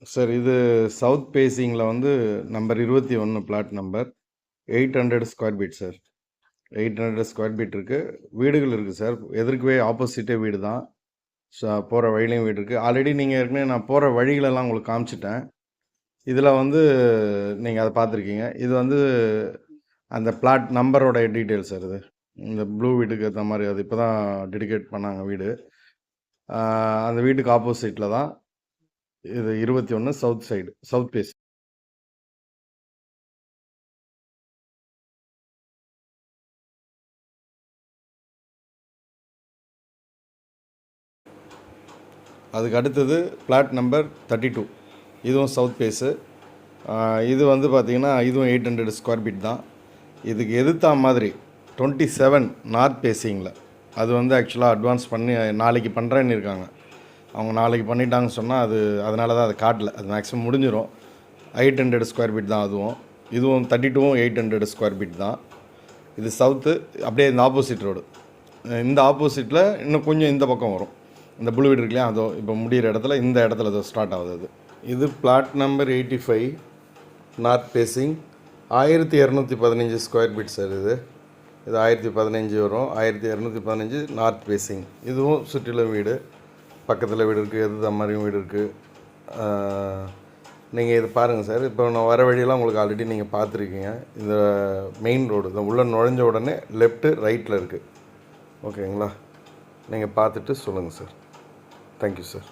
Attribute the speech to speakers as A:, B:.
A: Sir இது south பேசிங்கில் வந்து number 21 plot number 800 square feet sir. 800 square feet இருக்குது. வீடுகள் இருக்குது சார். எதிர்க்கவே ஆப்போசிட்டே வீடு தான். போகிற வழியிலையும் வீடு இருக்குது. ஆல்ரெடி நீங்கள் ஏற்கனவே நான் போகிற வழிகளெல்லாம் உங்களுக்கு காமிச்சிட்டேன். இதில் வந்து நீங்கள் அதை பார்த்துருக்கீங்க. இது வந்து அந்த பிளாட் நம்பரோட டீட்டெயில் சார். இது இந்த ப்ளூ வீட்டுக்கு ஏற்ற மாதிரி அது இப்போ தான் டெடிகேட் பண்ணாங்க வீடு. அந்த வீட்டுக்கு ஆப்போசிட்டில் தான் இது 21 சவுத் சைடு, சவுத் பேஸ். அதுக்கு அடுத்தது பிளாட் நம்பர் 32, இதுவும் சவுத் பேஸு. இது வந்து பார்த்திங்கன்னா இதுவும் 800 ஸ்கொயர் ஃபீட் தான். இதுக்கு எதிர்த்தா மாதிரி 27 நார்த் பேசிங்கில் அது வந்து ஆக்சுவலாக அட்வான்ஸ் பண்ணி நாளைக்கு பண்ணுறேன்னு இருக்காங்க. அவங்க நாளைக்கு பண்ணிட்டாங்கன்னு சொன்னால் அது அதனால தான் அதை காட்டல. அது மேக்ஸிமம் முடிஞ்சிடும். 800 ஸ்கொயர் ஃபீட் தான் அதுவும். இதுவும் 32வும் 800 ஸ்கொயர் ஃபீட் தான். இது சவுத்து. அப்படியே இந்த ஆப்போசிட் ரோடு, இந்த ஆப்போசிட்டில் இன்னும் கொஞ்சம் இந்த பக்கம் வரும். இந்த ப்ளூ வீடு இருக்கு இல்லையா, அதோ இப்போ முடிகிற இடத்துல இந்த இடத்துல அதோ ஸ்டார்ட் ஆகுது. அது இது plot number 85 north facing 1215 square feet sir. இது 1015 வரும். 1215 நார்த் பேசிங். இதுவும் சுற்றிலும் வீடு, பக்கத்தில் வீடு இருக்குது, எது மாதிரியும் வீடு இருக்குது. நீங்கள் இது பாருங்கள் சார். இப்போ நான் வர வழியெல்லாம் உங்களுக்கு ஆல்ரெடி நீங்கள் பார்த்துருக்கீங்க. இந்த மெயின் ரோடு இந்த உள்ளே நுழைஞ்ச உடனே லெஃப்ட்டு ரைட்டில் இருக்குது. ஓகேங்களா? நீங்கள் பார்த்துட்டு சொல்லுங்கள் சார். Thank you sir.